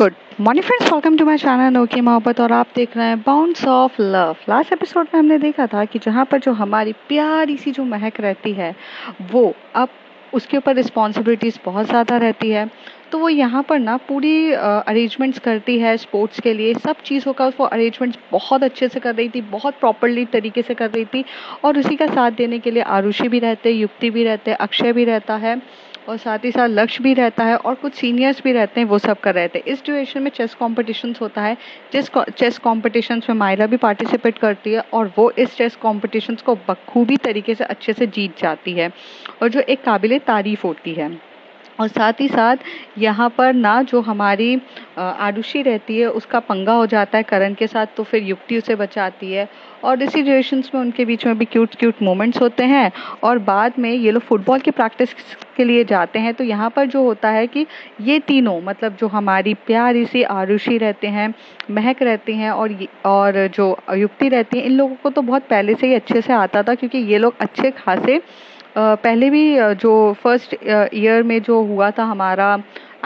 Good morning friends, welcome to my channel Anokhi Mohabbat. और आप देख रहे हैं bounce off love. Last episode में हमने देखा था कि जहाँ पर जो हमारी प्यारी सी जो महक रहती है वो अब उसके ऊपर रिस्पॉन्सिबिलिटीज़ बहुत ज़्यादा रहती है। तो वो यहाँ पर ना पूरी अरेंजमेंट्स करती है स्पोर्ट्स के लिए। सब चीज़ों का वो अरेंजमेंट्स बहुत अच्छे से कर रही थी, बहुत प्रॉपरली तरीके से कर रही थी। और उसी का साथ देने के लिए आरुषि भी रहते, युक्ति भी रहते, अक्षय भी रहता है और साथ ही साथ लक्ष्य भी रहता है और कुछ सीनियर्स भी रहते हैं, वो सब कर रहे थे। इस ड्यूरेशन में चेस कॉम्पिटिशन्स होता है, जिस चेस कॉम्पिटिशन्स में मायरा भी पार्टिसिपेट करती है और वो इस चेस कॉम्पिटिशन्स को बखूबी तरीके से अच्छे से जीत जाती है और जो एक काबिले तारीफ होती है। और साथ ही साथ यहाँ पर ना जो हमारी आरुषि रहती है उसका पंगा हो जाता है करण के साथ, तो फिर युक्ति उसे बचाती है और इसी ड्यूरेशंस में उनके बीच में भी क्यूट क्यूट मोमेंट्स होते हैं। और बाद में ये लोग फुटबॉल की प्रैक्टिस के लिए जाते हैं। तो यहाँ पर जो होता है कि ये तीनों मतलब जो हमारी प्यारी सी आरुषि रहते हैं, महक रहती हैं और जो युक्ति रहती है, इन लोगों को तो बहुत पहले से ही अच्छे से आता था क्योंकि ये लोग अच्छे खासे पहले भी जो फर्स्ट ईयर में जो हुआ था हमारा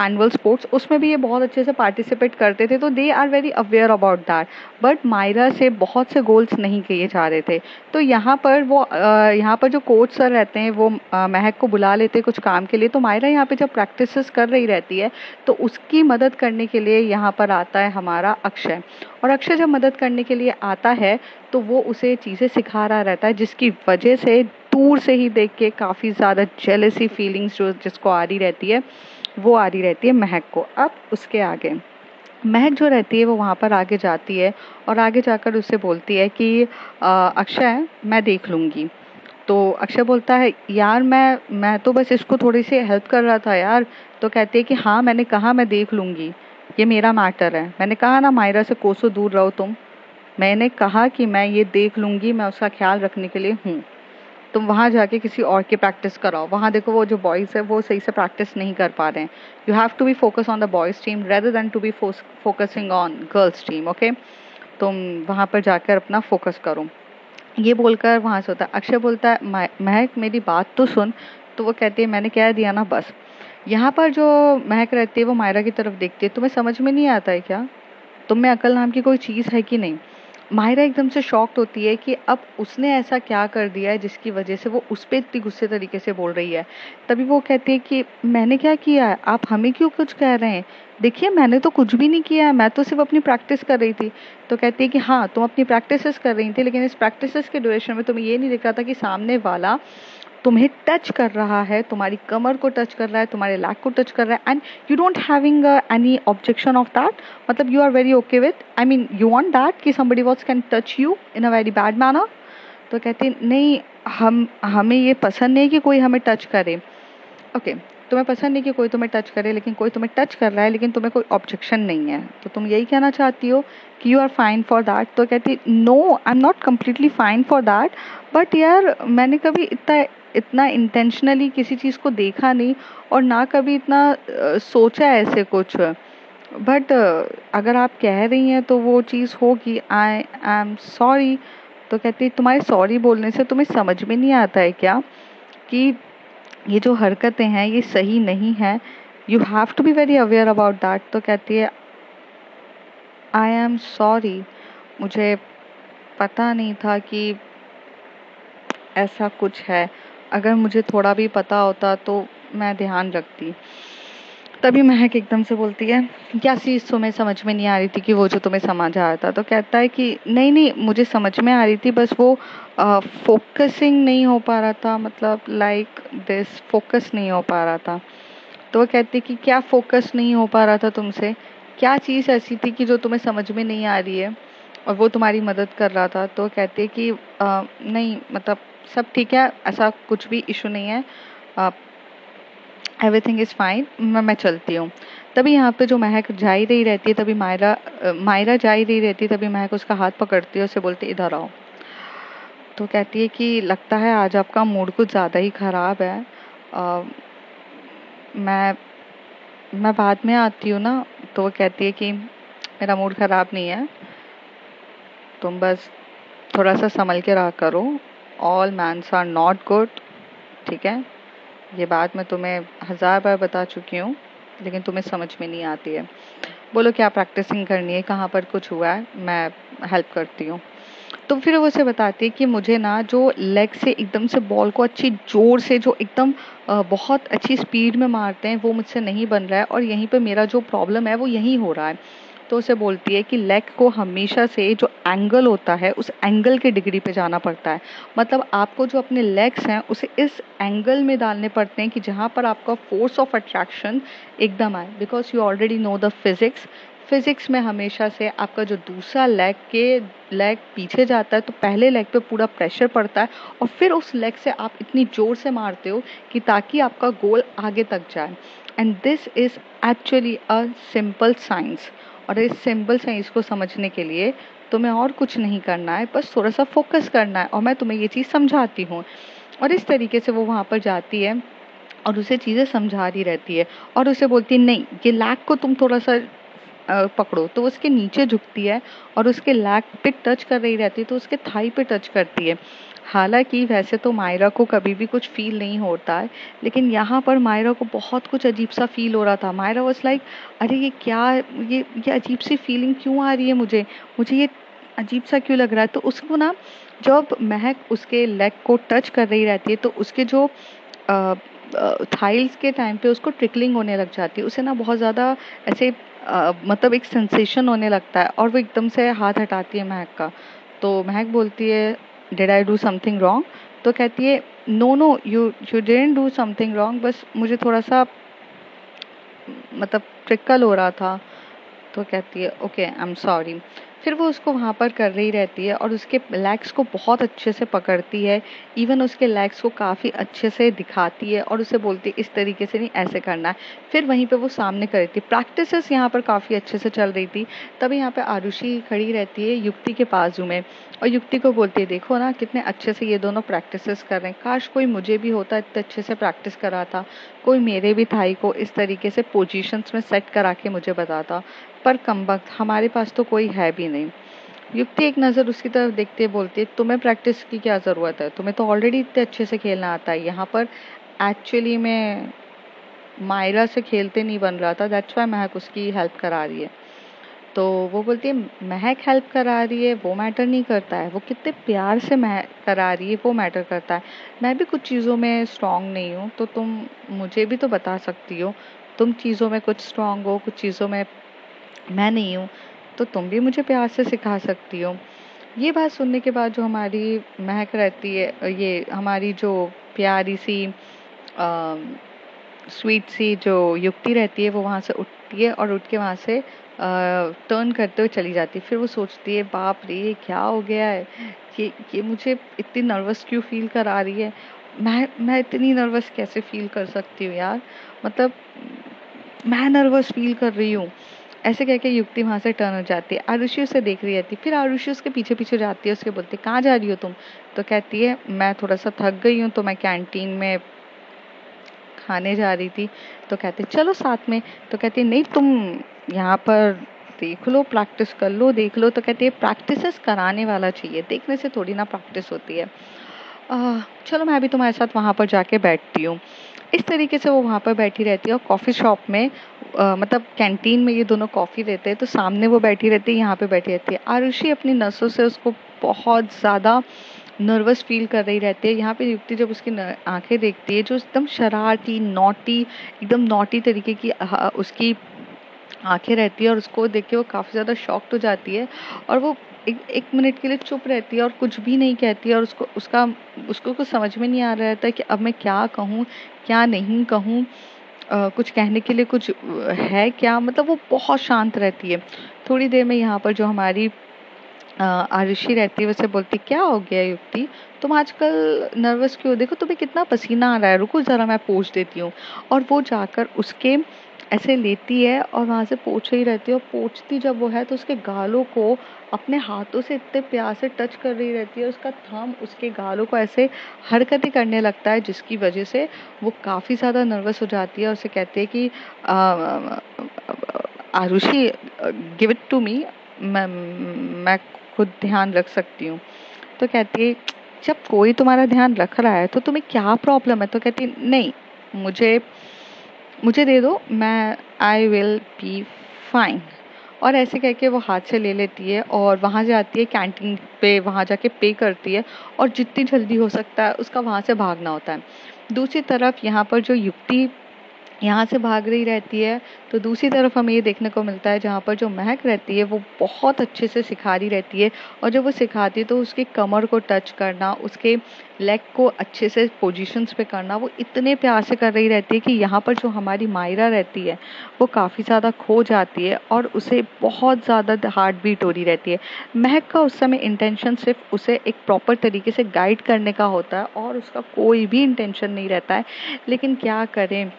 एनुअल स्पोर्ट्स, उसमें भी ये बहुत अच्छे से पार्टिसिपेट करते थे। तो they are very aware about that. But Myra से बहुत से गोल्स नहीं किए जा रहे थे। तो यहाँ पर जो कोच सर रहते हैं वो महक को बुला लेते कुछ काम के लिए। तो मायरा यहाँ पे जब प्रैक्टिसेस कर रही रहती है तो उसकी मदद करने के लिए यहाँ पर आता है हमारा अक्षय। और अक्षय जब मदद करने के लिए आता है तो वो उसे चीज़ें सिखा रहा रहता है, जिसकी वजह से दूर से ही देख के काफ़ी ज़्यादा जेलसी फीलिंग्स जो जिसको आ रही रहती है वो आ रही रहती है महक को। अब उसके आगे महक जो रहती है वो वहाँ पर आगे जाती है और आगे जाकर उससे बोलती है कि अक्षय मैं देख लूँगी। तो अक्षय बोलता है यार मैं तो बस इसको थोड़ी सी हेल्प कर रहा था यार। तो कहती है कि हाँ मैंने कहा मैं देख लूँगी, ये मेरा मैटर है। मैंने कहा ना मायरा से कोसों दूर रहो तुम। मैंने कहा कि मैं ये देख लूँगी, मैं उसका ख्याल रखने के लिए हूँ। तुम वहाँ जाके किसी और की प्रैक्टिस कराओ। वहाँ देखो वो जो बॉयज़ है वो सही से प्रैक्टिस नहीं कर पा रहे हैं। You have to be focus on the boys team rather than to be focusing on girls team. Okay, तुम वहाँ पर जाकर अपना फोकस करो। ये बोलकर वहाँ से होता है। अक्षय बोलता है महक मेरी बात तो सुन। तो वो कहती है मैंने कह दिया ना बस। यहाँ पर जो महक रहती है वो मायरा की तरफ देखती है। तुम्हें समझ में नहीं आता है क्या? तुम में अकल नाम की कोई चीज़ है कि नहीं? माहिरा एकदम से शॉक्ड होती है कि अब उसने ऐसा क्या कर दिया है जिसकी वजह से वो उस पर इतनी गुस्से तरीके से बोल रही है। तभी वो कहती है कि मैंने क्या किया है, आप हमें क्यों कुछ कह रहे हैं? देखिए मैंने तो कुछ भी नहीं किया है, मैं तो सिर्फ अपनी प्रैक्टिस कर रही थी। तो कहती है कि हाँ तुम अपनी प्रैक्टिसेस कर रही थी, लेकिन इस प्रैक्टिसेस के ड्यूरेशन में तुम्हें ये नहीं दिख रहा था कि सामने वाला तुम्हें टच कर रहा है, तुम्हारी कमर को टच कर रहा है, तुम्हारे लैग को टच कर रहा है, and you don't having any objection of that. मतलब you are very okay with, I mean you want that कि somebody was can touch you in a very bad manner. तो कहती नहीं, हमें ये पसंद नहीं कि कोई हमें टच करे। ओके, तुम्हें पसंद नहीं कि कोई तुम्हें टच करे, लेकिन कोई तुम्हें टच कर रहा है लेकिन तुम्हें कोई ऑब्जेक्शन नहीं है, तो तुम यही कहना चाहती हो कि you are fine for that. तो कहती no I am not completely fine for that, but यार मैंने कभी इतना इतना इंटेंशनली किसी चीज़ को देखा नहीं और ना कभी इतना सोचा ऐसे कुछ। बट अगर आप कह रही हैं तो वो चीज़ होगी। I am sorry. तो कहती तुम्हारे सॉरी बोलने से तुम्हें समझ में नहीं आता है क्या कि ये जो हरकतें हैं ये सही नहीं है? You have to be very aware about that. तो कहती है आई एम सॉरी, मुझे पता नहीं था कि ऐसा कुछ है। अगर मुझे थोड़ा भी पता होता तो मैं ध्यान रखती। तभी महक एकदम से बोलती है क्या चीज़ तुम्हें समझ में नहीं आ रही थी कि वो जो तुम्हें समझ आ रहा था? तो कहता है कि नहीं नहीं मुझे समझ में आ रही थी, बस वो फोकसिंग नहीं हो पा रहा था, मतलब लाइक दिस फोकस नहीं हो पा रहा था। तो वो कहती कि क्या फोकस नहीं हो पा रहा था तुमसे? क्या चीज़ ऐसी थी कि जो तुम्हें समझ में नहीं आ रही है और वो तुम्हारी मदद कर रहा था? तो कहती है कि नहीं मतलब सब ठीक है, ऐसा कुछ भी इशू नहीं है, एवरीथिंग इज़ फाइन, मैं चलती हूँ। तभी यहाँ पे जो महक जा ही रही रहती है, तभी मायरा जा ही रही रहती है, तभी महक उसका हाथ पकड़ती है, उसे बोलती इधर आओ। तो कहती है कि लगता है आज आपका मूड कुछ ज़्यादा ही ख़राब है, मैं बाद में आती हूँ ना। तो वो कहती है कि मेरा मूड ख़राब नहीं है, तुम बस थोड़ा सा संभल के रहा करो। All mans are not good, ठीक है? ये बात मैं तुम्हें 1000 बार बता चुकी हूँ। लेकिन तुम्हें समझ में नहीं आती है। बोलो क्या प्रैक्टिसिंग करनी है, कहाँ पर कुछ हुआ है, मैं हेल्प करती हूँ। तो फिर वो उसे बताती है कि मुझे ना जो लेग से एकदम से बॉल को अच्छी जोर से जो एकदम बहुत अच्छी स्पीड में मारते हैं वो मुझसे नहीं बन रहा है, और यहीं पे मेरा जो प्रॉब्लम है वो यहीं हो रहा है। तो उसे बोलती है कि लेग को हमेशा से जो एंगल होता है उस एंगल की डिग्री पे जाना पड़ता है। मतलब आपको जो अपने लेग्स हैं उसे इस एंगल में डालने पड़ते हैं कि जहाँ पर आपका फोर्स ऑफ अट्रैक्शन एकदम आए, because you already know the physics. Physics में हमेशा से आपका जो दूसरा लेग पीछे जाता है तो पहले लेग पे पूरा प्रेशर पड़ता है, और फिर उस लेग से आप इतनी जोर से मारते हो कि ताकि आपका गोल आगे तक जाए। And this is actually a simple science. और इस सिंपल साइंस को समझने के लिए तुम्हें और कुछ नहीं करना है, बस थोड़ा सा फोकस करना है, और मैं तुम्हें ये चीज़ समझाती हूँ। और इस तरीके से वो वहाँ पर जाती है और उसे चीज़ें समझा रही रहती है, और उसे बोलती है नहीं ये लैग को तुम थोड़ा सा पकड़ो। तो उसके नीचे झुकती है और उसके लैग पे टच कर रही रहती है, तो उसके थाई पे टच करती है। हालांकि वैसे तो मायरा को कभी भी कुछ फील नहीं होता है, लेकिन यहाँ पर मायरा को बहुत कुछ अजीब सा फील हो रहा था। मायरा वाज लाइक अरे ये क्या, ये अजीब सी फीलिंग क्यों आ रही है मुझे, मुझे ये अजीब सा क्यों लग रहा है। तो उसको ना जब महक उसके लेग को टच कर रही रहती है तो उसके जो थाइल्स के टाइम पे उसको ट्रिकलिंग होने लग जाती है, उसे ना बहुत ज़्यादा ऐसे मतलब एक सेंसेशन होने लगता है, और वो एकदम से हाथ हटाती है महक का। तो महक बोलती है did I do something wrong. तो कहती है no no you you didn't do something wrong, बस मुझे थोड़ा सा मतलब ट्रिकल हो रहा था। तो कहती है ओके आई एम सॉरी। फिर वो उसको वहाँ पर कर रही रहती है और उसके लेग्स को बहुत अच्छे से पकड़ती है, इवन उसके लेग्स को काफ़ी अच्छे से दिखाती है और उसे बोलती है इस तरीके से नहीं ऐसे करना है। फिर वहीं पे वो सामने कर रही थी, प्रैक्टिसेस यहाँ पर काफ़ी अच्छे से चल रही थी। तभी यहाँ पे आरुषि खड़ी रहती है युक्ति के बाजू में, और युक्ति को बोलती है देखो ना कितने अच्छे से ये दोनों प्रैक्टिसेस कर रहे हैं, काश कोई मुझे भी होता इतने अच्छे से प्रैक्टिस करा था, कोई मेरे भी थाई को इस तरीके से पोजीशंस में सेट करा के मुझे बताता, पर कमबख्त हमारे पास तो कोई है भी नहीं। युक्ति एक नज़र उसकी तरफ देखते बोलती है तुम्हें प्रैक्टिस की क्या ज़रूरत है, तुम्हें तो ऑलरेडी इतने अच्छे से खेलना आता है। यहाँ पर एक्चुअली में मायरा से खेलते नहीं बन रहा था, दैट्स वाई महक उसकी हेल्प करा रही है। तो वो बोलती है महक हेल्प करा रही है वो मैटर नहीं करता है, वो कितने प्यार से महक करा रही है वो मैटर करता है। मैं भी कुछ चीज़ों में स्ट्रांग नहीं हूँ तो तुम मुझे भी तो बता सकती हो, तुम चीज़ों में कुछ स्ट्रांग हो कुछ चीज़ों में मैं नहीं हूँ, तो तुम भी मुझे प्यार से सिखा सकती हो। ये बात सुनने के बाद जो हमारी महक रहती है, ये हमारी जो प्यारी सी स्वीट सी जो युक्ति रहती है वो वहाँ से उठती है और उठ के वहाँ से टर्न करते हुए चली जाती है। फिर वो सोचती है बाप रे ये क्या हो गया है, ये मुझे इतनी नर्वस क्यों फील करा रही है, मैं इतनी नर्वस कैसे फील कर सकती हूँ यार, मतलब मैं नर्वस फील कर रही हूँ। ऐसे कह के युक्ति वहाँ से टर्न हो जाती है। आरुषि उसे देख रही रहती है, फिर आरुषि उसके पीछे पीछे जाती है, उसके बोलती है कहाँ जा रही हो तुम। तो कहती है मैं थोड़ा सा थक गई हूँ तो मैं कैंटीन में खाने जा रही थी। तो कहते चलो साथ में। तो कहती है नहीं तुम यहाँ पर देख लो प्रैक्टिस कर लो देख लो। तो कहती है प्रैक्टिसेस कराने वाला चाहिए, देखने से थोड़ी ना प्रैक्टिस होती है। चलो मैं भी तुम्हारे साथ वहाँ पर जाके बैठती हूँ। इस तरीके से वो वहाँ पर बैठी रहती है और कॉफ़ी शॉप में मतलब कैंटीन में ये दोनों कॉफ़ी देते हैं तो सामने वो बैठी रहती है, यहाँ पे बैठी रहती है। आरुषि अपनी नसों से उसको बहुत ज़्यादा नर्वस फील कर रही रहती है। यहाँ पे युक्ति जब उसकी आंखें देखती है जो एकदम शरारती नॉटी एकदम नॉटी तरीके की उसकी आंखें रहती है, और उसको देख के वो काफ़ी ज़्यादा शॉक्ड हो जाती है और वो एक मिनट के लिए चुप रहती है और कुछ भी नहीं कहती है। और उसको कुछ समझ में नहीं आ रहा रहता है कि अब मैं क्या कहूँ क्या नहीं कहूँ, कुछ कहने के लिए कुछ है क्या, मतलब वो बहुत शांत रहती है। थोड़ी देर में यहाँ पर जो हमारी आरुषि रहती है वैसे बोलती क्या हो गया युक्ति, तुम आजकल नर्वस क्यों, देखो तुम्हें कितना पसीना आ रहा है, रुको ज़रा मैं पोंछ देती हूँ। और वो जाकर उसके ऐसे लेती है और वहाँ से पोंछ रही रहती है, और पोंछती जब वो है तो उसके गालों को अपने हाथों से इतने प्यार से टच कर रही रहती है, उसका थंब उसके गालों को ऐसे हरकतें करने लगता है जिसकी वजह से वो काफ़ी ज़्यादा नर्वस हो जाती है और उसे कहती है कि Arushi give it to me, मैं खुद ध्यान रख सकती हूँ। तो कहती है जब कोई तुम्हारा ध्यान रख रहा है तो तुम्हें क्या प्रॉब्लम है। तो कहती नहीं मुझे मुझे दे दो, मैं आई विल बी फाइन। और ऐसे कह के वो हाथ से ले लेती है और वहाँ जाती है कैंटीन पे, वहाँ जाके पे करती है और जितनी जल्दी हो सकता है उसका वहाँ से भागना होता है। दूसरी तरफ यहाँ पर जो युक्ति यहाँ से भाग रही रहती है, तो दूसरी तरफ हमें ये देखने को मिलता है जहाँ पर जो महक रहती है वो बहुत अच्छे से सिखा रही रहती है। और जब वो सिखाती है तो उसकी कमर को टच करना, उसके लेग को अच्छे से पोजीशंस पे करना, वो इतने प्यार से कर रही रहती है कि यहाँ पर जो हमारी मायरा रहती है वो काफ़ी ज़्यादा खो जाती है और उसे बहुत ज़्यादा हार्ट बीट हो रही रहती है। महक का उस समय इंटेंशन सिर्फ उसे एक प्रॉपर तरीके से गाइड करने का होता है और उसका कोई भी इंटेंशन नहीं रहता है। लेकिन क्या करें,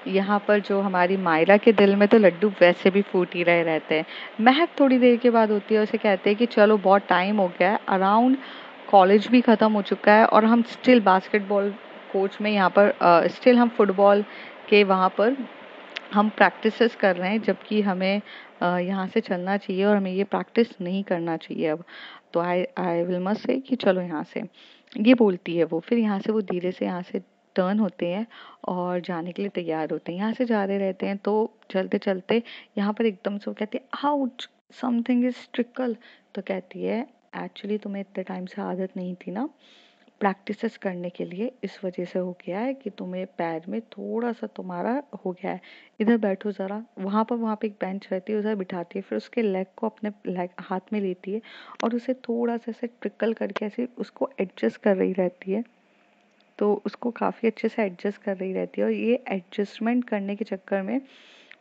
यहाँ पर जो हमारी मायरा के दिल में तो लड्डू वैसे भी फूट ही रहे रहते हैं। महक थोड़ी देर के बाद होती है, उसे कहते हैं कि चलो बहुत टाइम हो गया है, अराउंड कॉलेज भी ख़त्म हो चुका है और हम स्टिल बास्केटबॉल कोच में यहाँ पर स्टिल हम फुटबॉल के वहाँ पर हम प्रैक्टिसेस कर रहे हैं, जबकि हमें यहाँ से चलना चाहिए और हमें ये प्रैक्टिस नहीं करना चाहिए अब। तो आई आई विल मस्ट से कि चलो यहाँ से, ये बोलती है वो। फिर यहाँ से वो धीरे से यहाँ से टर्न होते हैं और जाने के लिए तैयार होते हैं, यहाँ से जा रहे रहते हैं। तो चलते चलते यहाँ पर एकदम से वो कहती है आउच, समथिंग इज ट्रिकल। तो कहती है एक्चुअली तुम्हें इतने टाइम से आदत नहीं थी ना प्रैक्टिसेस करने के लिए, इस वजह से हो गया है कि तुम्हें पैर में थोड़ा सा तुम्हारा हो गया है। इधर बैठो ज़रा। वहाँ पे एक बेंच रहती है, उधर बिठाती है, फिर उसके लेग को अपने लेग हाथ में लेती है और उसे थोड़ा सा ऐसे ट्रिकल करके ऐसे उसको एडजस्ट कर रही रहती है। तो उसको काफ़ी अच्छे से एडजस्ट कर रही रहती है और ये एडजस्टमेंट करने के चक्कर में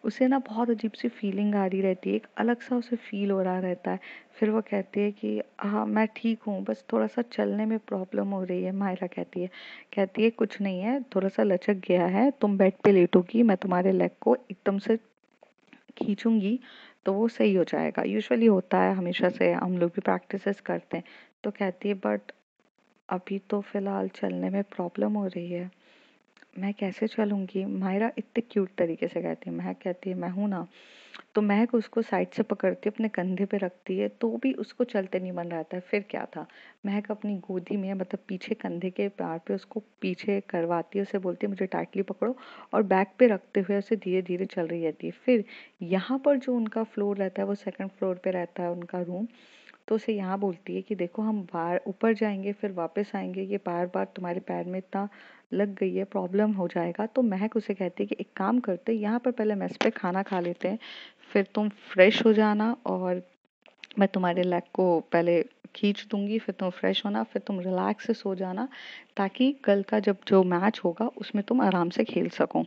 उसे ना बहुत अजीब सी फीलिंग आ रही रहती है, एक अलग सा उसे फील हो रहा रहता है। फिर वो कहती है कि हाँ मैं ठीक हूँ, बस थोड़ा सा चलने में प्रॉब्लम हो रही है। मायरा कहती है कुछ नहीं है, थोड़ा सा लचक गया है, तुम बेड पे लेटोगी, मैं तुम्हारे लेग को एकदम से खींचूंगी तो वो सही हो जाएगा। यूजुअली होता है, हमेशा से हम लोग भी प्रैक्टिसेस करते हैं। तो कहती है बट अभी तो फिलहाल चलने में प्रॉब्लम हो रही है, मैं कैसे चलूंगी। मायरा इतने क्यूट तरीके से कहती है, महक कहती है मैं हूं ना। तो महक उसको साइड से पकड़ती है, अपने कंधे पे रखती है, तो भी उसको चलते नहीं मन रहता है। फिर क्या था, महक अपनी गोदी में मतलब पीछे कंधे के पैर पे उसको पीछे करवाती है, उसे बोलती है मुझे टाइटली पकड़ो और बैक पे रखते हुए उसे धीरे धीरे चल रही रहती है। फिर यहाँ पर जो उनका फ्लोर रहता है वो सेकंड फ्लोर पे रहता है उनका रूम। तो उसे यहाँ बोलती है कि देखो हम बाहर ऊपर जाएंगे फिर वापस आएंगे, ये बार बार तुम्हारे पैर में इतना लग गई है, प्रॉब्लम हो जाएगा। तो महक उसे कहती है कि एक काम करते हैं, यहाँ पर पहले मेस पे खाना खा लेते हैं, फिर तुम फ्रेश हो जाना और मैं तुम्हारे लेग को पहले खींच दूंगी, फिर तुम फ्रेश होना, फिर तुम रिलैक्स से सो जाना, ताकि कल का जब जो मैच होगा उसमें तुम आराम से खेल सको।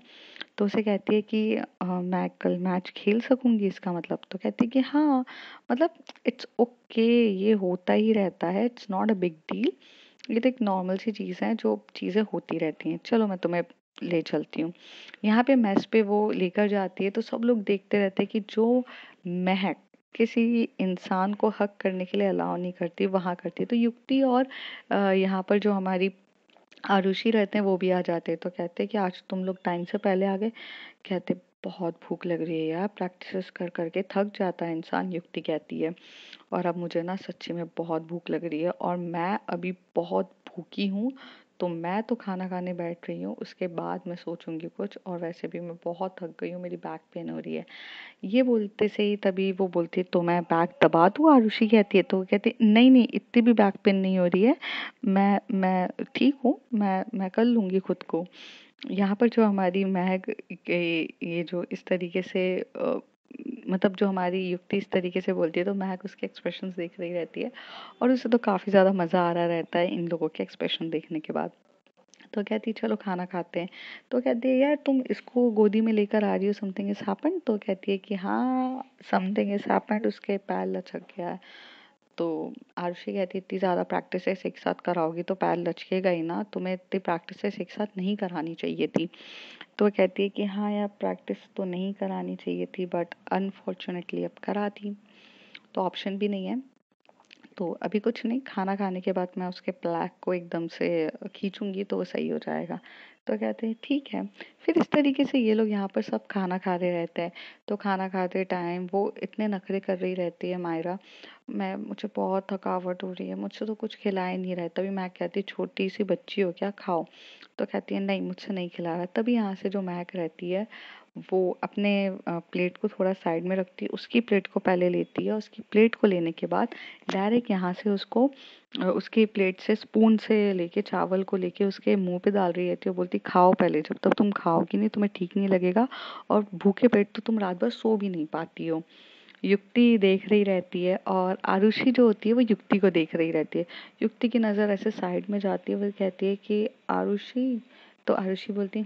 तो उसे कहती है कि मैं कल मैच खेल सकूंगी इसका मतलब। तो कहती है कि हाँ मतलब इट्स ओके, ये होता ही रहता है, it's not a big deal, ये तो एक नॉर्मल सी चीज़ है, जो चीज़ें होती रहती हैं, चलो मैं तुम्हें ले चलती हूँ। यहाँ पे मेस पे वो लेकर जाती है तो सब लोग देखते रहते हैं कि जो महक किसी इंसान को हक करने के लिए अलाउ नहीं करती वहाँ करती है। तो युक्ति और यहाँ पर जो हमारी आरुषि रहते हैं वो भी आ जाते हैं। तो कहते हैं कि आज तुम लोग टाइम से पहले आ गए। कहते बहुत भूख लग रही है यार, प्रैक्टिस कर करके थक जाता है इंसान, युक्ति कहती है। और अब मुझे ना सच्ची में बहुत भूख लग रही है और मैं अभी बहुत भूखी हूँ, तो मैं तो खाना खाने बैठ रही हूँ, उसके बाद मैं सोचूंगी कुछ, और वैसे भी मैं बहुत थक गई हूँ, मेरी बैक पेन हो रही है। ये बोलते से ही तभी वो बोलती है तो मैं बैक दबा दूँ, आरुषि कहती है। तो वो कहती है नहीं नहीं इतनी भी बैक पेन नहीं हो रही है, मैं ठीक हूँ, मैं कर लूँगी खुद को। यहाँ पर जो हमारी महक ये जो इस तरीके से मतलब जो हमारी युक्ति इस तरीके से बोलती है तो महक उसके एक्सप्रेशंस देख रही रहती है और उसे तो काफ़ी ज़्यादा मज़ा आ रहा रहता है इन लोगों के एक्सप्रेशन देखने के बाद। तो कहती है चलो खाना खाते हैं। तो कहती है यार तुम इसको गोदी में लेकर आ रही हो, समथिंग इज हैपेंड। तो कहती है कि हाँ समथिंग इज हैपेंड, उसके पैर लचक गया है। तो आरुषि कहती है इतनी ज़्यादा प्रैक्टिसेस एक साथ कराओगी तो पैर लचकेगा ही ना, तुम्हें इतनी प्रैक्टिसेस एक साथ नहीं करानी चाहिए थी। तो वो कहती है कि हाँ यार प्रैक्टिस तो नहीं करानी चाहिए थी बट अनफॉर्चुनेटली अब करा दी, तो ऑप्शन भी नहीं है। तो अभी कुछ नहीं, खाना खाने के बाद मैं उसके प्लैक को एकदम से खींचूंगी तो वो सही हो जाएगा। तो कहते हैं ठीक है। फिर इस तरीके से ये लोग यहाँ पर सब खाना खा रहे रहते हैं। तो खाना खाते टाइम वो इतने नखरे कर रही रहती है मायरा, मैं मुझे बहुत थकावट हो रही है, मुझसे तो कुछ खिला ही नहीं रहा है। तभी मैं कहती छोटी सी बच्ची हो क्या, खाओ। तो कहती है नहीं मुझसे नहीं खिला रहा। तभी यहाँ से जो महक रहती है वो अपने प्लेट को थोड़ा साइड में रखती है, उसकी प्लेट को पहले लेती है, उसकी प्लेट को लेने के बाद डायरेक्ट यहाँ से उसको उसकी प्लेट से स्पून से लेके चावल को लेके उसके मुंह पे डाल रही रहती है। बोलती खाओ पहले, जब तक तुम खाओगी नहीं तुम्हें ठीक नहीं लगेगा, और भूखे पेट तो तुम रात भर सो भी नहीं पाती हो। युक्ति देख रही रहती है और आरुषि जो होती है वो युक्ति को देख रही रहती है। युक्ति की नज़र ऐसे साइड में जाती है, वो कहती है कि आरुषि। तो आरुषि बोलती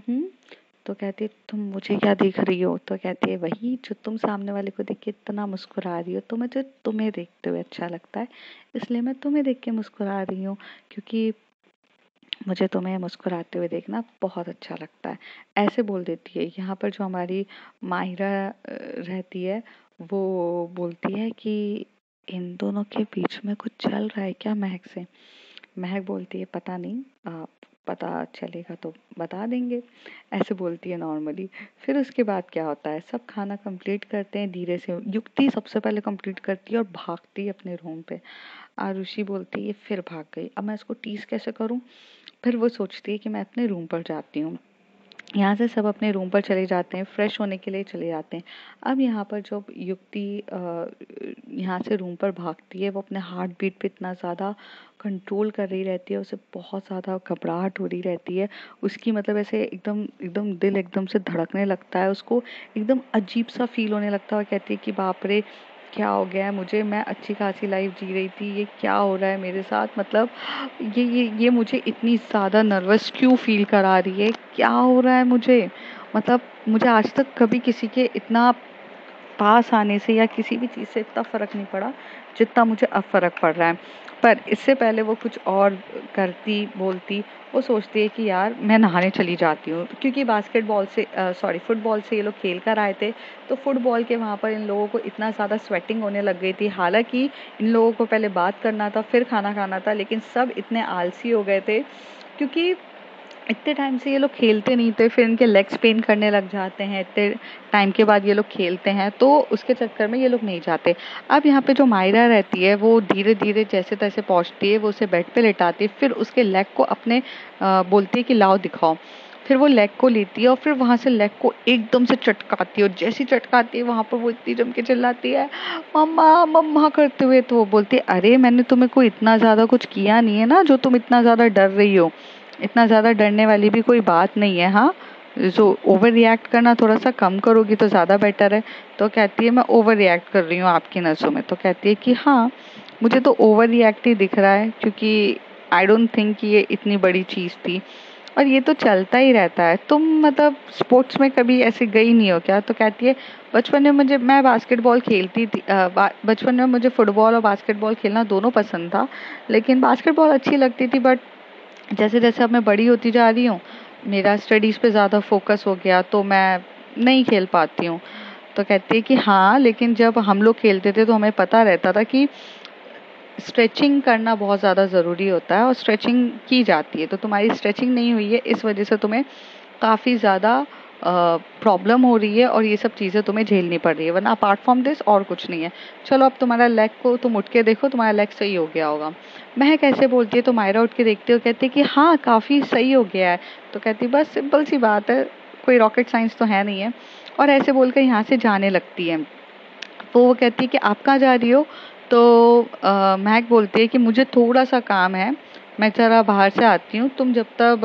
तो कहती है तुम मुझे क्या देख रही हो? तो कहती है वही जो तुम सामने वाले को देख के इतना मुस्कुरा रही हो, तो मुझे तुम्हें देखते हुए अच्छा लगता है, इसलिए मैं तुम्हें देख के मुस्कुरा रही हूँ, क्योंकि मुझे तुम्हें मुस्कुराते हुए देखना बहुत अच्छा लगता है। ऐसे बोल देती है। यहाँ पर जो हमारी माहिरा रहती है वो बोलती है कि इन दोनों के बीच में कुछ चल रहा है क्या महक से? महक बोलती है पता नहीं, पता चलेगा तो बता देंगे, ऐसे बोलती है नॉर्मली। फिर उसके बाद क्या होता है, सब खाना कंप्लीट करते हैं धीरे से। युक्ति सबसे पहले कंप्लीट करती है और भागती है अपने रूम पे। आरुषि बोलती है फिर भाग गई, अब मैं इसको टीज कैसे करूं? फिर वो सोचती है कि मैं अपने रूम पर जाती हूँ। यहाँ से सब अपने रूम पर चले जाते हैं, फ्रेश होने के लिए चले जाते हैं। अब यहाँ पर जो युक्ति यहाँ से रूम पर भागती है, वो अपने हार्ट बीट पे इतना ज़्यादा कंट्रोल कर रही रहती है, उसे बहुत ज़्यादा घबराहट हो रही रहती है। उसकी मतलब ऐसे एकदम एकदम दिल एकदम से धड़कने लगता है, उसको एकदम अजीब सा फील होने लगता है। और कहती है कि बाप रे क्या हो गया है मुझे, मैं अच्छी खासी लाइफ जी रही थी, ये क्या हो रहा है मेरे साथ? मतलब ये मुझे इतनी ज़्यादा नर्वस क्यों फील करा रही है, क्या हो रहा है मुझे? मतलब मुझे आज तक कभी किसी के इतना पास आने से या किसी भी चीज़ से इतना फ़र्क नहीं पड़ा जितना मुझे अब फ़र्क पड़ रहा है। पर इससे पहले वो कुछ और करती बोलती, वो सोचती है कि यार मैं नहाने चली जाती हूँ, क्योंकि बास्केटबॉल से फुटबॉल से ये लोग खेल कर आए थे, तो फुटबॉल के वहाँ पर इन लोगों को इतना ज़्यादा स्वेटिंग होने लग गई थी। हालांकि इन लोगों को पहले बात करना था फिर खाना खाना था, लेकिन सब इतने आलसी हो गए थे, क्योंकि इतने टाइम से ये लोग खेलते नहीं थे, फिर इनके लेग्स पेन करने लग जाते हैं, इतने टाइम के बाद ये लोग खेलते हैं, तो उसके चक्कर में ये लोग नहीं जाते। अब यहाँ पे जो मायरा रहती है वो धीरे धीरे जैसे तैसे पहुँचती है, वो उसे बेड पे लेटाती है, फिर उसके लेग को अपने बोलती है कि लाओ दिखाओ। फिर वो लेग को लेती है और फिर वहां से लेग को एकदम से चटकाती है, और जैसी चटकाती है वहां पर वो इतनी जम के चिल्लाती है मम्मा मम्मा करते हुए। तो वो बोलती है अरे मैंने तुम्हें कोई इतना ज्यादा कुछ किया नहीं है ना जो तुम इतना ज्यादा डर रही हो, इतना ज़्यादा डरने वाली भी कोई बात नहीं है। हाँ, जो ओवर रिएक्ट करना थोड़ा सा कम करोगी तो ज़्यादा बेटर है। तो कहती है मैं ओवर रिएक्ट कर रही हूँ आपकी नज़रों में? तो कहती है कि हाँ मुझे तो ओवर रिएक्ट ही दिख रहा है, क्योंकि आई डोंट थिंक कि ये इतनी बड़ी चीज़ थी, और ये तो चलता ही रहता है। तुम मतलब स्पोर्ट्स में कभी ऐसे गई नहीं हो क्या? तो कहती है बचपन में मैं बास्केटबॉल खेलती थी, बचपन में मुझे फुटबॉल और बास्केटबॉल खेलना दोनों पसंद था, लेकिन बास्केटबॉल अच्छी लगती थी, बट जैसे जैसे अब मैं बड़ी होती जा रही हूँ, मेरा स्टडीज़ पे ज़्यादा फोकस हो गया, तो मैं नहीं खेल पाती हूँ। तो कहती है कि हाँ लेकिन जब हम लोग खेलते थे तो हमें पता रहता था कि स्ट्रेचिंग करना बहुत ज़्यादा ज़रूरी होता है, और स्ट्रेचिंग की जाती है। तो तुम्हारी स्ट्रेचिंग नहीं हुई है, इस वजह से तुम्हें काफ़ी ज़्यादा प्रॉब्लम हो रही है, और ये सब चीज़ें तुम्हें झेलनी पड़ रही है, वरना अपार्ट फ्रॉम दिस और कुछ नहीं है। चलो अब तुम्हारा लेग को तुम उठ के देखो, तुम्हारा लेग सही हो गया होगा। महक ऐसे बोलती है, तो मायरा उठ के देखती है, कहती है कि हाँ काफ़ी सही हो गया है। तो कहती है बस सिंपल सी बात है, कोई रॉकेट साइंस तो है नहीं है, और ऐसे बोलकर यहाँ से जाने लगती है। तो वो कहती है कि आप कहाँ जा रही हो? तो महक बोलती है कि मुझे थोड़ा सा काम है, मैं ज़रा बाहर से आती हूँ, तुम जब तक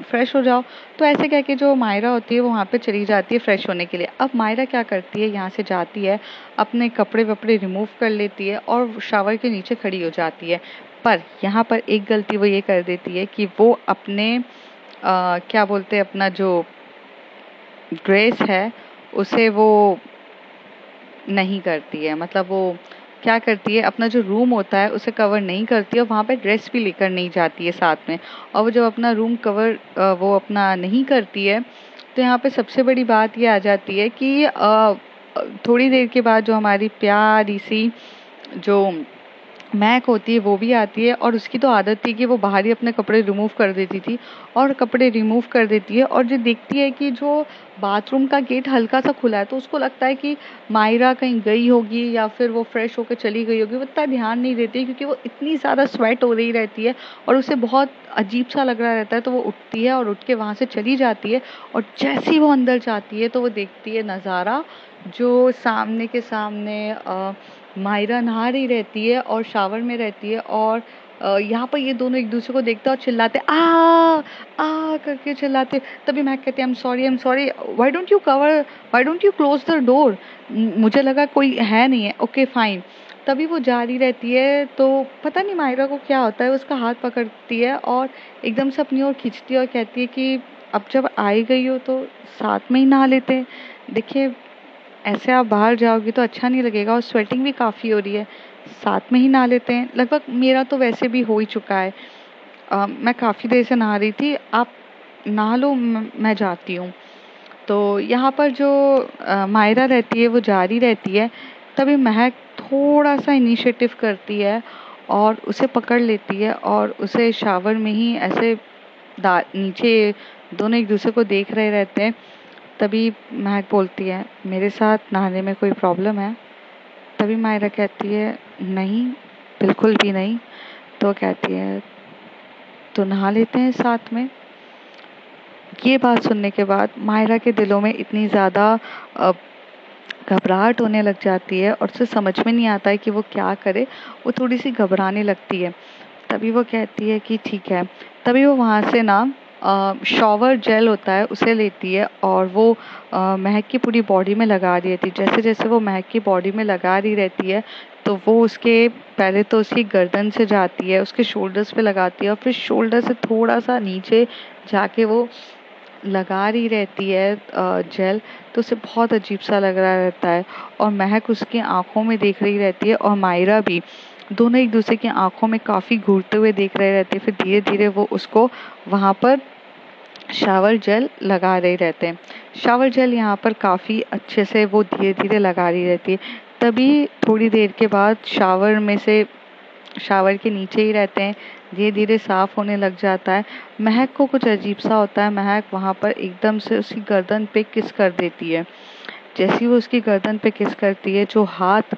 फ्रेश हो जाओ। तो ऐसे कह के जो मायरा होती है वो वहाँ पे चली जाती है फ्रेश होने के लिए। अब मायरा क्या करती है, यहाँ से जाती है, अपने कपड़े वपड़े रिमूव कर लेती है और शावर के नीचे खड़ी हो जाती है। पर यहाँ पर एक गलती वो ये कर देती है कि वो अपने क्या बोलते हैं, अपना जो ड्रेस है उसे वो नहीं करती है। मतलब वो क्या करती है, अपना जो रूम होता है उसे कवर नहीं करती है, और वहाँ पे ड्रेस भी लेकर नहीं जाती है साथ में। और वो जब अपना रूम कवर वो अपना नहीं करती है, तो यहाँ पे सबसे बड़ी बात ये आ जाती है कि थोड़ी देर के बाद जो हमारी प्यारी सी जो महक होती है वो भी आती है, और उसकी तो आदत थी कि वो बाहर ही अपने कपड़े रिमूव कर देती थी, और कपड़े रिमूव कर देती है और जो देखती है कि जो बाथरूम का गेट हल्का सा खुला है, तो उसको लगता है कि मायरा कहीं गई होगी या फिर वो फ्रेश होकर चली गई होगी। वो इतना ध्यान नहीं देती क्योंकि वो इतनी ज़्यादा स्वेट हो रही रहती है और उसे बहुत अजीब सा लग रहा रहता है। तो वो उठती है और उठ के वहाँ से चली जाती है, और जैसे ही वो अंदर जाती है तो वो देखती है नज़ारा, जो सामने के सामने मायरा नहा रही रहती है और शावर में रहती है, और यहाँ पर ये दोनों एक दूसरे को देखते हैं और चिल्लाते आ करके चिल्लाते। तभी महक कहती है I am sorry, why don't you close the door. मुझे लगा कोई है नहीं है, ओके फाइन। तभी वो जा रही रहती है, तो पता नहीं मायरा को क्या होता है, उसका हाथ पकड़ती है और एकदम से अपनी ओर खींचती है और कहती है कि अब जब आई गई हो तो साथ में ही नहा लेते हैं। देखिए, ऐसे आप बाहर जाओगी तो अच्छा नहीं लगेगा, और स्वेटिंग भी काफ़ी हो रही है, साथ में ही नहा लेते हैं। लगभग मेरा तो वैसे भी हो ही चुका है, मैं काफ़ी देर से नहा रही थी, आप नहा लो, मैं जाती हूँ। तो यहाँ पर जो मायरा रहती है वो जारी रहती है। तभी महक थोड़ा सा इनिशिएटिव करती है और उसे पकड़ लेती है और उसे शावर में ही ऐसे नीचे, दोनों एक दूसरे को देख रहे रहते हैं। तभी महक बोलती है मेरे साथ नहाने में कोई प्रॉब्लम है। तभी मायरा कहती है नहीं, बिल्कुल भी नहीं। तो कहती है तो नहा लेते हैं साथ में। ये बात सुनने के बाद मायरा के दिलों में इतनी ज़्यादा घबराहट होने लग जाती है और उसे समझ में नहीं आता है कि वो क्या करे। वो थोड़ी सी घबराने लगती है। तभी वो कहती है कि ठीक है। तभी वो वहाँ से ना शॉवर जेल होता है उसे लेती है और वो महक की पूरी बॉडी में लगा रही रहती है। जैसे जैसे वो महक की बॉडी में लगा रही रहती है, तो वो उसके पहले तो उसकी गर्दन से जाती है, उसके शोल्डर्स पे लगाती है और फिर शोल्डर से थोड़ा सा नीचे जाके वो लगा रही रहती है जेल। तो उसे बहुत अजीब सा लग रहा रहता है, और महक उसकी आंखों में देख रही रहती है और मायरा भी। दोनों एक दूसरे की आंखों में काफ़ी घूरते हुए देख रहे रहते हैं। फिर धीरे धीरे वो उसको वहाँ पर शावर जेल लगा रहे रहते हैं। शावर जेल यहाँ पर काफ़ी अच्छे से वो धीरे धीरे लगा रही रहती है। तभी थोड़ी देर के बाद शावर में से, शावर के नीचे ही रहते हैं, धीरे धीरे साफ होने लग जाता है। महक को कुछ अजीब सा होता है। महक वहाँ पर एकदम से उसकी गर्दन पे किस कर देती है। जैसे ही वो उसकी गर्दन पे किस करती है, जो हाथ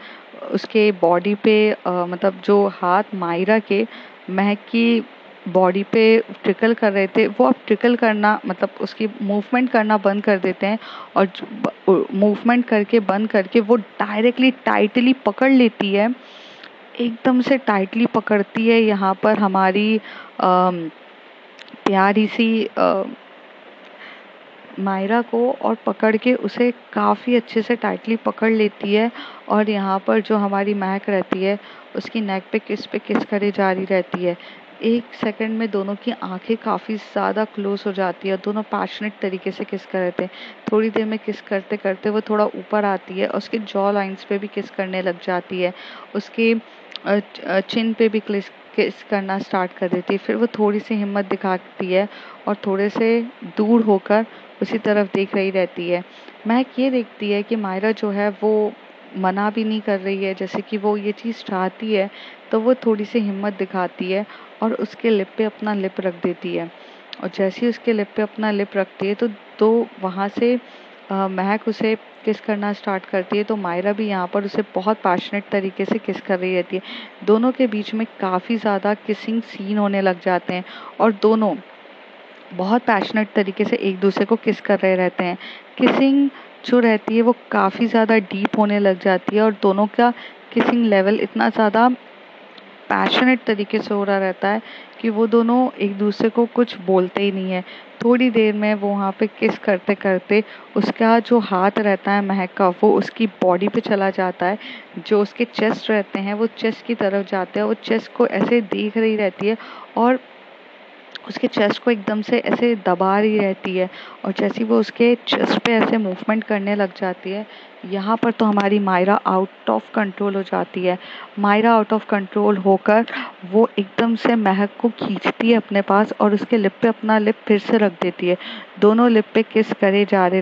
उसके बॉडी पे मतलब जो हाथ मायरा के महक की बॉडी पे ट्रिकल कर रहे थे, वो अब ट्रिकल करना मतलब उसकी मूवमेंट करना बंद कर देते हैं, और मूवमेंट करके बंद करके वो डायरेक्टली टाइटली पकड़ लेती है। एकदम से टाइटली पकड़ती है यहाँ पर हमारी प्यारी सी मायरा को, और पकड़ के उसे काफ़ी अच्छे से टाइटली पकड़ लेती है। और यहाँ पर जो हमारी महक रहती है उसकी नेक पे किस करे जा रही रहती है। एक सेकंड में दोनों की आंखें काफ़ी ज़्यादा क्लोज हो जाती है, दोनों पैशनेट तरीके से किस कर रहे थे। थोड़ी देर में किस करते करते वो थोड़ा ऊपर आती है, उसके जॉ लाइंस पे भी किस करने लग जाती है, उसके चिन पे भी किस करना स्टार्ट कर देती है। फिर वो थोड़ी सी हिम्मत दिखाती है और थोड़े से दूर होकर उसी तरफ देख रही रहती है। महक ये देखती है कि मायरा जो है वो मना भी नहीं कर रही है, जैसे कि वो ये चीज़ चाहती है। तो वो थोड़ी सी हिम्मत दिखाती है और उसके लिप पे अपना लिप रख देती है। और जैसे ही उसके लिप पे अपना लिप रखती है तो वहाँ से महक उसे किस करना स्टार्ट करती है। तो मायरा भी यहाँ पर उसे बहुत पैशनेट तरीके से किस कर रही रहती है। दोनों के बीच में काफ़ी ज़्यादा किसिंग सीन होने लग जाते हैं, और दोनों बहुत पैशनेट तरीके से एक दूसरे को किस कर रहे रहते हैं। किसिंग जो रहती है वो काफ़ी ज़्यादा डीप होने लग जाती है, और दोनों का किसिंग लेवल इतना ज़्यादा पैशनेट तरीके से हो रहा रहता है कि वो दोनों एक दूसरे को कुछ बोलते ही नहीं है। थोड़ी देर में वो वहाँ पे किस करते करते उसका जो हाथ रहता है महक का, वो उसकी बॉडी पे चला जाता है। जो उसके चेस्ट रहते हैं वो चेस्ट की तरफ जाते हैं, वो चेस्ट को ऐसे देख रही रहती है और उसके चेस्ट को एकदम से ऐसे दबा रही रहती है। और जैसे वो उसके चेस्ट पे ऐसे मूवमेंट करने लग जाती है, यहाँ पर तो हमारी मायरा आउट ऑफ कंट्रोल हो जाती है। मायरा आउट ऑफ कंट्रोल होकर वो एकदम से महक को खींचती है अपने पास और उसके लिप पे अपना लिप फिर से रख देती है। दोनों लिप पे किस करे जा रहे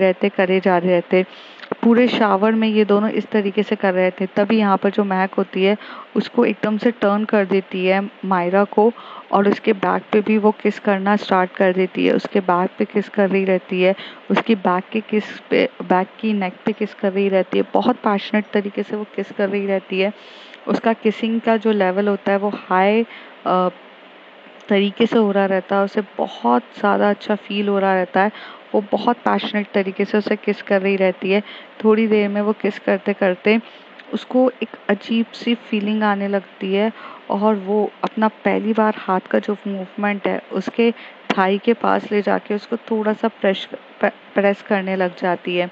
रहते। पूरे शावर में ये दोनों इस तरीके से कर रहे थे। तभी यहाँ पर जो महक होती है उसको एकदम से टर्न कर देती है मायरा को, और उसके बैक पे भी वो किस करना स्टार्ट कर देती है। उसके बैक पे किस कर रही रहती है, उसकी बैक की नेक पे किस कर रही रहती है। बहुत पैशनेट तरीके से वो किस कर रही रहती है। उसका किसिंग का जो लेवल होता है वो हाई तरीके से हो रहा रहता है। उसे बहुत ज़्यादा अच्छा फील हो रहा रहता है। वो बहुत पैशनेट तरीके से उसे किस कर रही रहती है। थोड़ी देर में वो किस करते करते उसको एक अजीब सी फीलिंग आने लगती है, और वो अपना पहली बार हाथ का जो मूवमेंट है उसके थाई के पास ले जाके उसको थोड़ा सा प्रेस करने लग जाती है।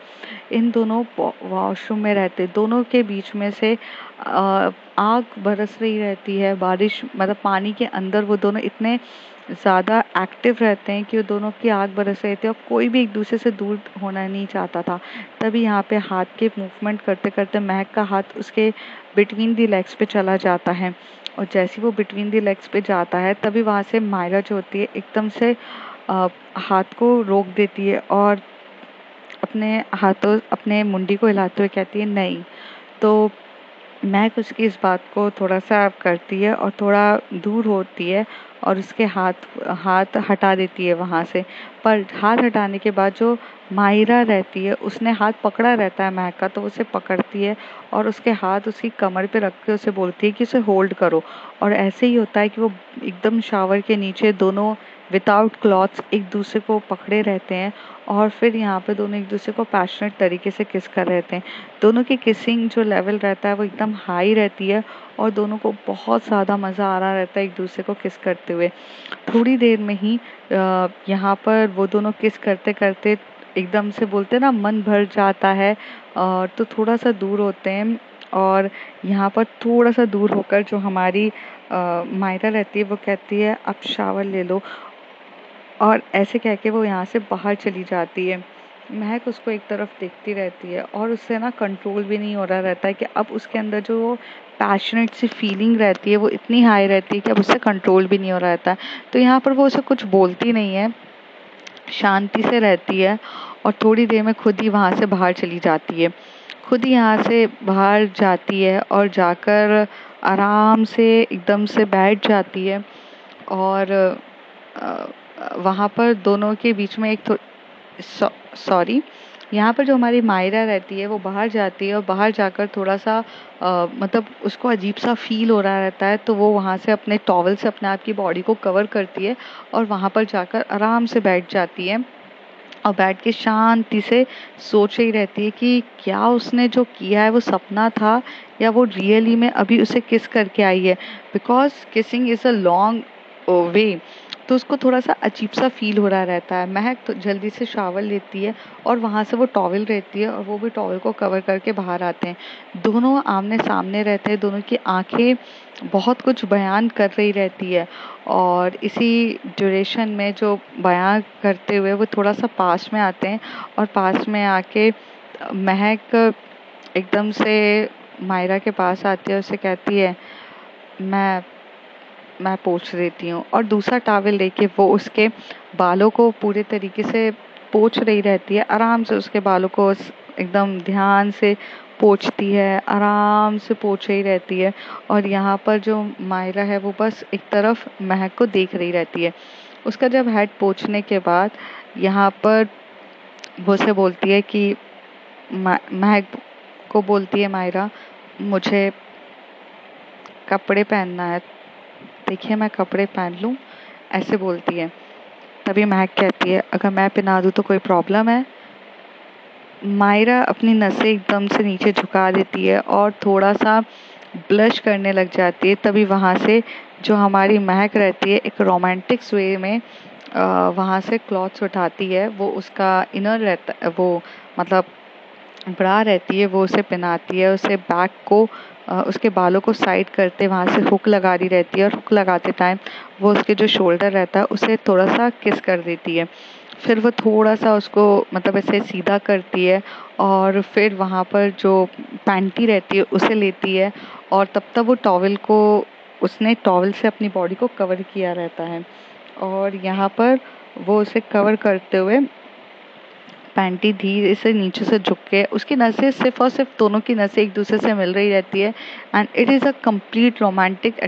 इन दोनों वॉशरूम में रहते दोनों के बीच में से आग बरस रही रहती है। बारिश मतलब पानी के अंदर वो दोनों इतने ज़्यादा एक्टिव रहते हैं कि वो दोनों की आग बरस रही थी, और कोई भी एक दूसरे से दूर होना नहीं चाहता था। तभी यहाँ पे हाथ के मूवमेंट करते करते महक का हाथ उसके बिटवीन दी लेग्स पे चला जाता है, और जैसे वो बिटवीन दी लेग्स पे जाता है तभी वहाँ से मायरा जो होती है एकदम से हाथ को रोक देती है, और अपने मुंडी को हिलाते हुए कहती है नहीं। तो महक उसकी इस बात को थोड़ा सा करती है और थोड़ा दूर होती है, और उसके हाथ हाथ हटा देती है वहाँ से। पर हाथ हटाने के बाद जो माहिरा रहती है उसने हाथ पकड़ा रहता है महक का, तो उसे पकड़ती है और उसके हाथ उसकी कमर पे रख के उसे बोलती है कि उसे होल्ड करो। और ऐसे ही होता है कि वो एकदम शावर के नीचे दोनों विदाउट क्लॉथ्स एक दूसरे को पकड़े रहते हैं, और फिर यहाँ पे दोनों एक दूसरे को पैशनेट तरीके से किस कर रहे थे। दोनों की किसिंग जो लेवल रहता है वो एकदम हाई रहती है, और दोनों को बहुत ज़्यादा मज़ा आ रहा रहता है एक दूसरे को किस करते हुए। थोड़ी देर में ही यहाँ पर वो दोनों किस करते करते एकदम से बोलते हैं ना मन भर जाता है, तो थोड़ा सा दूर होते हैं। और यहाँ पर थोड़ा सा दूर होकर जो हमारी मायरा रहती है वो कहती है अब शावर ले लो, और ऐसे कह के वो यहाँ से बाहर चली जाती है। महक उसको एक तरफ देखती रहती है, और उससे ना कंट्रोल भी नहीं हो रहा रहता है कि अब उसके अंदर जो पैशनेट सी फीलिंग रहती है वो इतनी हाई रहती है कि अब उससे कंट्रोल भी नहीं हो रहा रहता है। तो यहाँ पर वो उसे कुछ बोलती नहीं है, शांति से रहती है, और थोड़ी देर में खुद ही वहाँ से बाहर चली जाती है। खुद ही यहाँ से बाहर जाती है और जाकर आराम से एकदम से बैठ जाती है, और वहाँ पर दोनों के बीच में एक सॉरी यहाँ पर जो हमारी मायरा रहती है वो बाहर जाती है, और बाहर जाकर थोड़ा सा मतलब उसको अजीब सा फील हो रहा रहता है, तो वो वहाँ से अपने टॉवल से अपने आप की बॉडी को कवर करती है और वहाँ पर जाकर आराम से बैठ जाती है, और बैठ के शांति से सोच रही रहती है कि क्या उसने जो किया है वो सपना था या वो रियली में अभी उसे किस करके आई है। Because kissing is a long way, तो उसको थोड़ा सा अजीब सा फील हो रहा रहता है। महक तो जल्दी से शावर लेती है, और वहाँ से वो टॉवल रहती है और वो भी टॉवल को कवर करके बाहर आते हैं। दोनों आमने सामने रहते हैं, दोनों की आंखें बहुत कुछ बयान कर रही रहती है, और इसी ड्यूरेशन में जो बयान करते हुए वो थोड़ा सा पास में आते हैं, और पास में आके महक एकदम से मायरा के पास आती है, उसे कहती है मैं पोंछ देती हूँ, और दूसरा टॉवल लेके वो उसके बालों को पूरे तरीके से पोंछ रही रहती है। आराम से उसके बालों को एकदम ध्यान से पोंछती है, आराम से पोंछ रही रहती है, और यहाँ पर जो मायरा है वो बस एक तरफ महक को देख रही रहती है। उसका जब हेड पोंछने के बाद यहाँ पर वो उसे बोलती है कि महक को बोलती है मायरा, मुझे कपड़े पहनना है, देखिए मैं कपड़े पहन लूँ, ऐसे बोलती है। तभी महक कहती है अगर मैं पहना दूँ तो कोई प्रॉब्लम है। मायरा अपनी नसें एकदम से नीचे झुका देती है और थोड़ा सा ब्लश करने लग जाती है। तभी वहाँ से जो हमारी महक रहती है एक रोमांटिक्स वे में वहाँ से क्लॉथ्स उठाती है। वो उसका इनर रहता है, वो मतलब ब्रा रहती है, वो उसे पहनाती है। उसे बैक को उसके बालों को साइड करते वहाँ से हुक लगा रही रहती है, और हुक लगाते टाइम वो उसके जो शोल्डर रहता है उसे थोड़ा सा किस कर देती है। फिर वो थोड़ा सा उसको मतलब ऐसे सीधा करती है, और फिर वहाँ पर जो पैंटी रहती है उसे लेती है, और तब तक वो टॉवल को उसने टॉवल से अपनी बॉडी को कवर किया रहता है, और यहाँ पर वो उसे कवर करते हुए पैंटी धीरे से नीचे से झुक के, उसकी नसें सिर्फ और सिर्फ दोनों की नसें एक दूसरे से मिल रही रहती है and it is a complete romantic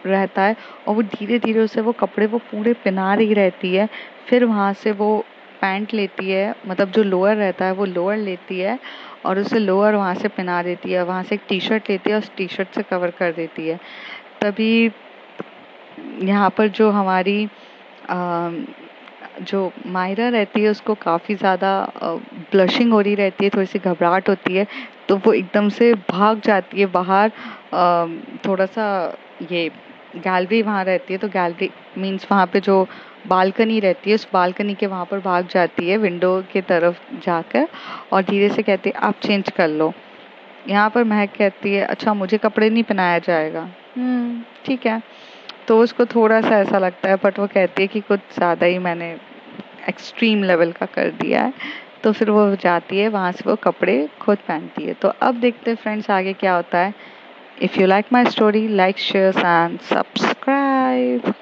रहता है। और वो धीरे धीरे उसे वो कपड़े वो पूरे पहना रही रहती है। फिर वहाँ से वो पैंट लेती है, मतलब जो लोअर रहता है वो लोअर लेती है और उसे लोअर वहाँ से पहना देती है। वहाँ से एक टी शर्ट लेती है और उस टी शर्ट से कवर कर देती है। तभी यहाँ पर जो हमारी जो मायरा रहती है उसको काफ़ी ज़्यादा ब्लशिंग हो रही रहती है, थोड़ी सी घबराहट होती है, तो वो एकदम से भाग जाती है बाहर। थोड़ा सा ये गैलरी वहाँ रहती है, तो गैलरी मीन्स वहाँ पे जो बालकनी रहती है उस बालकनी के वहाँ पर भाग जाती है विंडो के तरफ जाकर और धीरे से कहती है आप चेंज कर लो। यहाँ पर महक कहती है अच्छा मुझे कपड़े नहीं पहनाया जाएगा। ठीक है। तो उसको थोड़ा सा ऐसा लगता है, बट वो कहती है कि कुछ ज़्यादा ही मैंने एक्सट्रीम लेवल का कर दिया है। तो फिर वो जाती है वहाँ से वो कपड़े खुद पहनती है। तो अब देखते हैं फ्रेंड्स आगे क्या होता है। If you like my story, like share and subscribe.